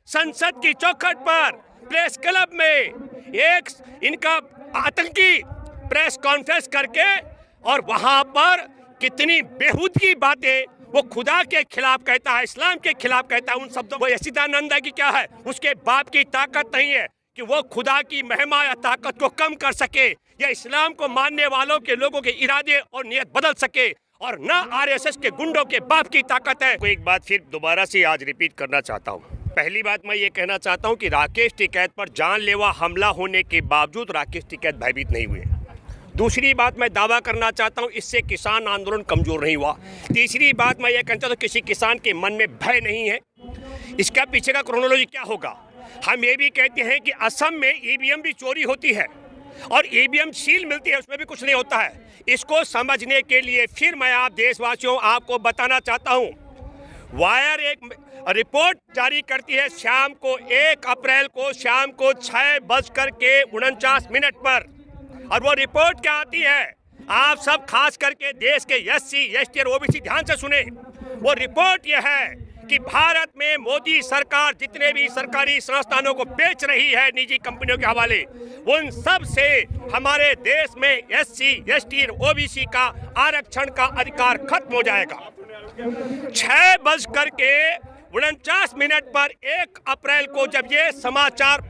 संसद की चौखट पर प्रेस क्लब में एक इनका आतंकी प्रेस कॉन्फ्रेंस करके और वहां पर कितनी बेहूदगी बातें वो खुदा के खिलाफ कहता है, इस्लाम के खिलाफ कहता है। उन शब्दों को सच्चिदानंद है कि क्या है, उसके बाप की ताकत नहीं है कि वो खुदा की महिमा या ताकत को कम कर सके या इस्लाम को मानने वालों के लोगों के इरादे और नियत बदल सके, और न आरएसएस के गुंडों के बाप की ताकत है। एक बात फिर दोबारा से आज रिपीट करना चाहता हूँ। पहली बात मैं ये कहना चाहता हूँ कि राकेश टिकैत पर जानलेवा हमला होने के बावजूद राकेश टिकैत भयभीत नहीं हुए। दूसरी बात मैं दावा करना चाहता हूँ, इससे किसान आंदोलन कमजोर नहीं हुआ। तीसरी बात मैं ये कहना चाहता हूँ, किसी किसान के मन में भय नहीं है। इसका पीछे का क्रोनोलॉजी क्या होगा? हम ये भी कहते हैं कि असम में ईवीएम भी चोरी होती है और ईवीएम सील मिलती है, उसमें भी कुछ नहीं होता है। इसको समझने के लिए फिर मैं आप देशवासियों आपको बताना चाहता हूँ, वायर एक रिपोर्ट जारी करती है शाम को 1 अप्रैल को शाम को 6:49 पर, और वो रिपोर्ट क्या आती है, आप सब खास करके देश के एससी एसटी और ओबीसी ध्यान से सुने। वो रिपोर्ट यह है कि भारत में मोदी सरकार जितने भी सरकारी संस्थानों को बेच रही है निजी कंपनियों के हवाले, उन सब से हमारे देश में एससी एसटी और ओबीसी का आरक्षण का अधिकार खत्म हो जाएगा। 6:49 पर 1 अप्रैल को जब ये समाचार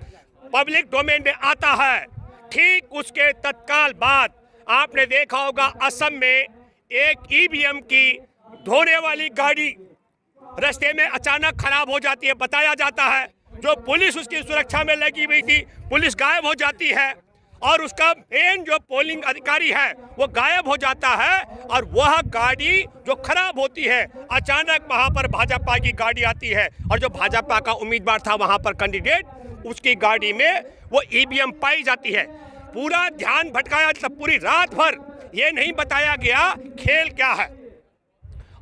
पब्लिक डोमेन में आता है, ठीक उसके तत्काल बाद आपने देखा होगा असम में एक ईवीएम की धोने वाली गाड़ी रास्ते में अचानक खराब हो जाती है। बताया जाता है जो पुलिस उसकी सुरक्षा में लगी हुई थी, पुलिस गायब हो जाती है और उसका मेन जो पोलिंग अधिकारी है वो गायब हो जाता है, और वह गाड़ी जो खराब होती है अचानक वहां पर भाजपा की गाड़ी आती है, और जो भाजपा का उम्मीदवार था वहां पर कैंडिडेट, उसकी गाड़ी में वो ईवीएम पाई जाती है। पूरा ध्यान भटकाया, पूरी रात भर ये नहीं बताया गया खेल क्या है।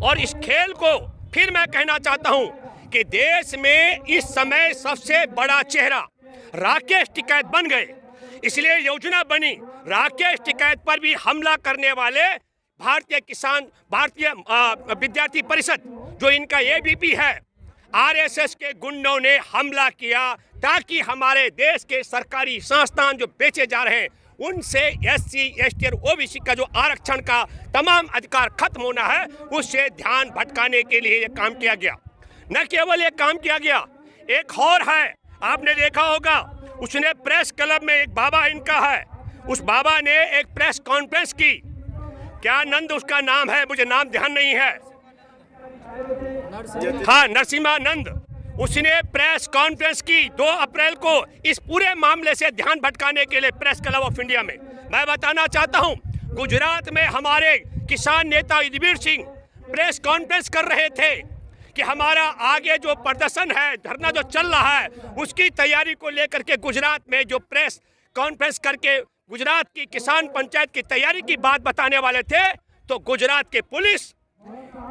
और इस खेल को फिर मैं कहना चाहता हूं कि देश में इस समय सबसे बड़ा चेहरा राकेश टिकैत बन गए, इसलिए योजना बनी राकेश टिकैत पर भी हमला करने वाले भारतीय विद्यार्थी परिषद जो इनका एबीपी है, आरएसएस के गुंडों ने हमला किया ताकि हमारे देश के सरकारी संस्थान जो बेचे जा रहे हैं उनसे एससी एसटी और ओबीसी का जो आरक्षण का तमाम अधिकार खत्म होना है, उससे ध्यान भटकाने के लिए ये काम किया गया। न केवल ये काम किया गया, एक और है, आपने देखा होगा, उसने प्रेस क्लब में एक बाबा इनका है, उस बाबा ने एक प्रेस कॉन्फ्रेंस की, क्या नंद उसका नाम है, मुझे नाम ध्यान नहीं है, हाँ नरसिम्हानंद, उसने प्रेस कॉन्फ्रेंस की 2 अप्रैल को इस पूरे मामले से ध्यान भटकाने के लिए प्रेस क्लब ऑफ इंडिया में। मैं बताना चाहता हूं, गुजरात में हमारे किसान नेता युद्धवीर सिंह प्रेस कॉन्फ्रेंस कर रहे थे कि हमारा आगे जो प्रदर्शन है, धरना जो चल रहा है, उसकी तैयारी को लेकर के गुजरात में जो प्रेस कॉन्फ्रेंस करके गुजरात की किसान पंचायत की तैयारी की बात बताने वाले थे, तो गुजरात की पुलिस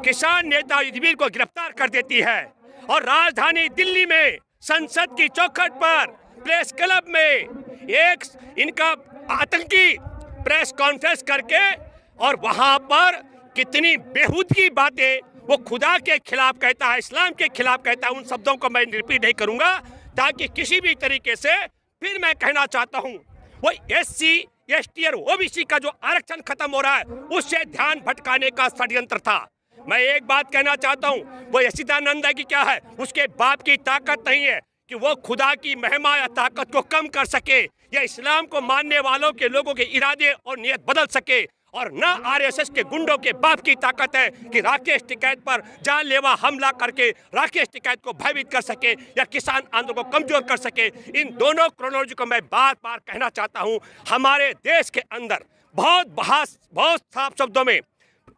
किसान नेता युद्धवीर को गिरफ्तार कर देती है और राजधानी दिल्ली में संसद की चौखट पर प्रेस क्लब में एक इनका आतंकी प्रेस कॉन्फ्रेंस करके, और वहां पर कितनी बेहूदगी बातें वो खुदा के खिलाफ कहता है, इस्लाम के खिलाफ कहता है। उन शब्दों को मैं रिपीट नहीं करूंगा ताकि किसी भी तरीके से फिर मैं कहना चाहता हूं, वो एससी एसटी और ओबीसी का जो आरक्षण खत्म हो रहा है उससे ध्यान भटकाने का षड्यंत्र था। मैं एक बात कहना चाहता हूं, वो सच्चिदानंद है कि क्या है, उसके बाप की ताकत नहीं है कि वो खुदा की महिमा या ताकत को कम कर सके या इस्लाम को मानने वालों के लोगों के इरादे और नियत बदल सके, और न आरएसएस के गुंडों के बाप की ताकत है कि राकेश टिकैत पर जानलेवा हमला करके राकेश टिकैत को भयभीत कर सके या किसान आंदोलन को कमजोर कर सके। इन दोनों क्रोनोलॉजी को मैं बार बार कहना चाहता हूं। हमारे देश के अंदर बहुत साफ शब्दों में,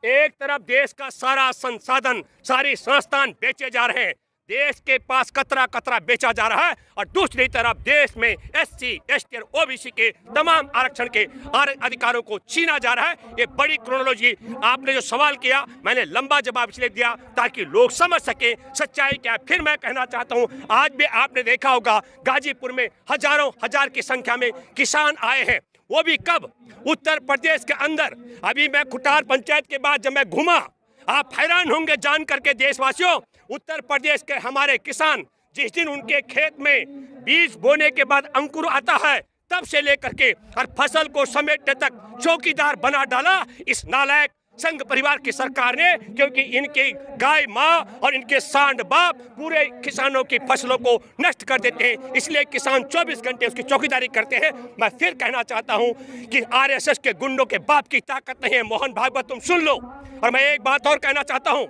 एक तरफ देश का सारा संसाधन, सारे संस्थान बेचे जा रहे हैं, देश के पास कतरा कतरा बेचा जा रहा है, और दूसरी तरफ देश में एससी एसटी और ओबीसी के तमाम आरक्षण के अधिकारों को छीना जा रहा है। ये बड़ी क्रोनोलॉजी, आपने जो सवाल किया मैंने लंबा जवाब इसलिए दिया ताकि लोग समझ सके सच्चाई क्या। फिर मैं कहना चाहता हूँ, आज भी आपने देखा होगा गाजीपुर में हजार की संख्या में किसान आए हैं, वो भी कब, उत्तर प्रदेश के अंदर। अभी मैं खुटार पंचायत के बाद जब मैं घूमा, आप हैरान होंगे जान करके देशवासियों, उत्तर प्रदेश के हमारे किसान जिस दिन उनके खेत में बीज बोने के बाद अंकुर आता है तब से लेकर के और फसल को समेटने तक चौकीदार बना डाला इस नालायक संघ परिवार की सरकार ने, क्योंकि इनके गाय माँ और इनके सांड बाप पूरे किसानों की फसलों को नष्ट कर देते हैं। इसलिए किसान 24 घंटे उसकी चौकीदारी करते हैं। मैं फिर कहना चाहता हूं कि आरएसएस के गुंडों के बाप की ताकत नहीं है। मोहन भागवत तुम सुन लो। और मैं एक बात और कहना चाहता हूं,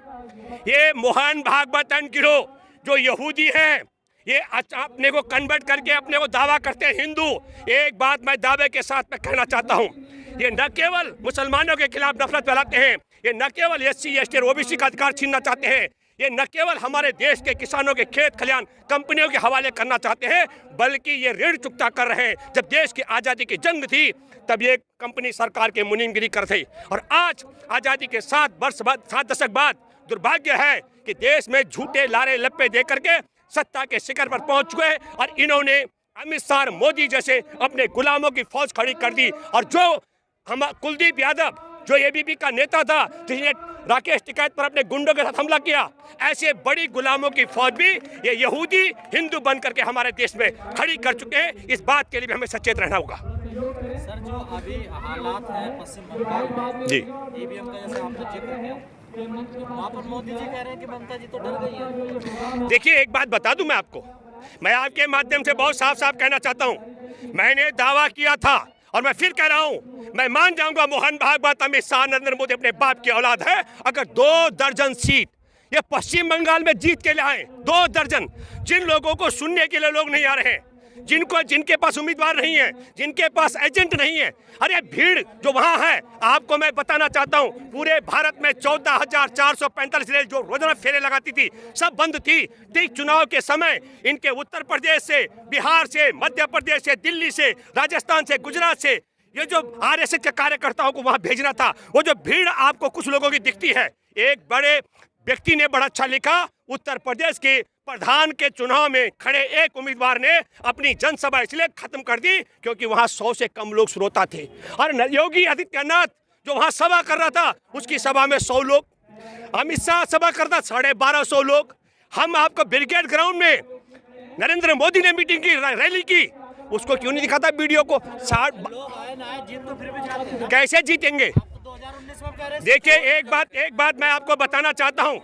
ये मोहन भागवत एंड गिरोह जो यहूदी हैं, ये अपने को कन्वर्ट करके अपने को दावा करते हैं हिंदू। एक बात मैं दावे के साथ में कहना चाहता हूं, ये न केवल मुसलमानों के खिलाफ नफरत फैलाते हैं, ये न केवल SC ST और OBC का अधिकार छीनना चाहते हैं, ये न केवल हमारे देश के किसानों के खेत खलियान कंपनियों के हवाले करना चाहते हैं, बल्कि ये ऋण चुकता कर रहे हैं। जब देश की आज़ादी की जंग थी तब ये कंपनी सरकार के मुनीमगिरी कर थी, और आज आज़ादी के 7 दशक बाद दुर्भाग्य है कि देश में झूठे लारे लप्पे दे करके सत्ता के शिखर पर पहुंच चुके हैं। और इन्होंने अमित शाह मोदी जैसे अपने गुलामों की फौज खड़ी कर दी। और जो हम कुलदीप यादव जो ABP का नेता था, जिसने राकेश टिकैत पर अपने गुंडों के साथ हमला किया, ऐसे बड़ी गुलामों की फौज भी ये यहूदी हिंदू बन करके हमारे देश में खड़ी कर चुके हैं। इस बात के लिए भी हमें सचेत रहना होगा। सर, जो अभी हालात है पश्चिम बंगाल में जी, EVM का जैसे आपने जिक्र किया, वहाँ पर मोदी जी कह रहे हैं कि ममता जी तो डर गई है। देखिए एक बात बता दूं मैं आपको, मैं आपके माध्यम से बहुत साफ साफ कहना चाहता हूं, मैंने दावा किया था और मैं फिर कह रहा हूं, मैं मान जाऊंगा मोहन भागवत, अमित शाह, नरेंद्र मोदी अपने बाप की औलाद है। अगर 2 दर्जन सीट ये पश्चिम बंगाल में जीत के लाए, 2 दर्जन, जिन लोगों को सुनने के लिए लोग नहीं आ रहे हैं, जिनके पास उम्मीदवार नहीं है, जिनके पास एजेंट नहीं है, अरे भीड़ जो वहां है, आपको मैं बताना चाहता हूं, पूरे भारत में 14,445 रेल जो रोजाना फेरे लगाती थी सब बंद थी। ठीक चुनाव के समय इनके उत्तर प्रदेश से, बिहार से, मध्य प्रदेश से, दिल्ली से, राजस्थान से, गुजरात से ये जो आरएसएस के कार्यकर्ताओं को वहां भेजना था, वो जो भीड़ आपको कुछ लोगों की दिखती है। एक बड़े व्यक्ति ने बड़ा अच्छा लिखा, उत्तर प्रदेश के प्रधान के चुनाव में खड़े एक उम्मीदवार ने अपनी जनसभा इसलिए खत्म कर दी क्योंकि वहां 100 से कम लोग श्रोता थे। और योगी आदित्यनाथ जो वहां सभा कर रहा था, उसकी सभा में 100 लोग, अमित शाह सभा करता 1250 लोग। हम आपको ब्रिगेड ग्राउंड में नरेंद्र मोदी ने मीटिंग की, रैली की, उसको क्यों नहीं दिखाता वीडियो को? 60 लोग आए ना आए, जीत तो फिर भी जाते हैं। कैसे जीतेंगे? 2019 में कह रहे हैं। देखिए एक बात मैं आपको बताना चाहता हूं,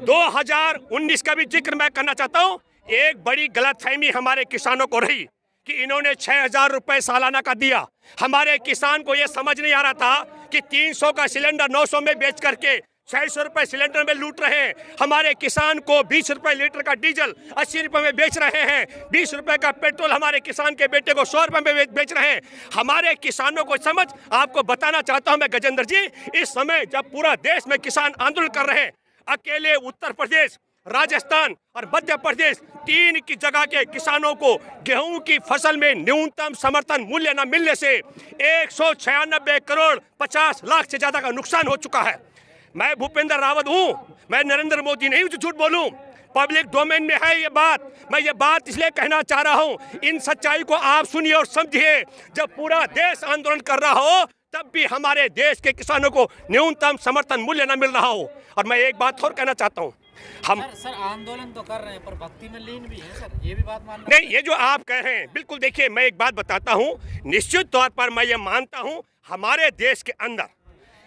2019 का भी जिक्र मैं करना चाहता हूं। एक बड़ी गलतफहमी हमारे किसानों को रही कि इन्होंने 6,000 रुपए सालाना का दिया। हमारे किसान को यह समझ नहीं आ रहा था कि 300 का सिलेंडर 900 में बेच करके 600 रुपए सिलेंडर में लूट रहे हैं। हमारे किसान को 20 रुपए लीटर का डीजल 80 रुपए में बेच रहे हैं। 20 रुपए का पेट्रोल हमारे किसान के बेटे को 100 रुपए में बेच रहे हैं। हमारे किसानों को समझ आपको बताना चाहता हूं मैं गजेंद्र जी, इस समय जब पूरा देश में किसान आंदोलन कर रहे हैं, अकेले उत्तर प्रदेश, राजस्थान और मध्य प्रदेश 3 की जगह के किसानों को गेहूं की फसल में न्यूनतम समर्थन मूल्य न मिलने से 196 करोड़ 50 लाख से ज्यादा का नुकसान हो चुका है। मैं भूपेंद्र रावत हूं, मैं नरेंद्र मोदी नहीं हूं जो झूठ बोलूं। पब्लिक डोमेन में है ये बात। मैं ये बात इसलिए कहना चाह रहा हूं, इन सच्चाई को आप सुनिए और समझिए। जब पूरा देश आंदोलन कर रहा हो तब भी हमारे देश के किसानों को न्यूनतम समर्थन मूल्य न मिल रहा हो। और मैं एक बात और कहना चाहता हूं, हम सर आंदोलन तो कर रहे हैं पर भक्ति में लीन भी है सर, ये भी बात मानना नहीं। ये जो आप कह रहे हैं बिल्कुल, देखिए मैं एक बात बताता हूं, निश्चित तौर पर मैं ये मानता हूं हमारे देश के अंदर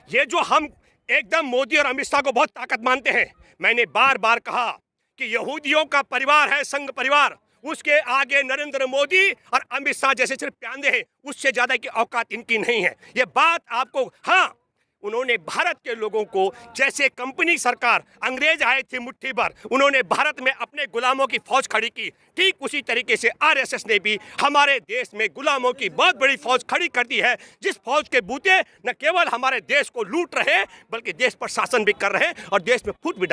ये जो हम एकदम मोदी और अमित शाह को बहुत ताकत मानते हैं। मैंने बार बार कहा कि यहूदियों का परिवार है संघ परिवार, उसके आगे नरेंद्र मोदी और अमित शाह जैसे सिर्फ प्यादे हैं, उससे ज्यादा की औकात इनकी नहीं है। ये बात आपको, हाँ उन्होंने भारत के लोगों को, जैसे कंपनी सरकार अंग्रेज आए थे मुट्ठी भर, उन्होंने भारत में अपने गुलामों की फौज खड़ी की, ठीक उसी तरीके से आरएसएस ने भी हमारे देश में गुलामों की बहुत बड़ी फौज खड़ी कर दी है, जिस फौज के बूते न केवल हमारे देश को लूट रहे हैं बल्कि देश पर शासन भी कर रहे हैं और देश में फूट भी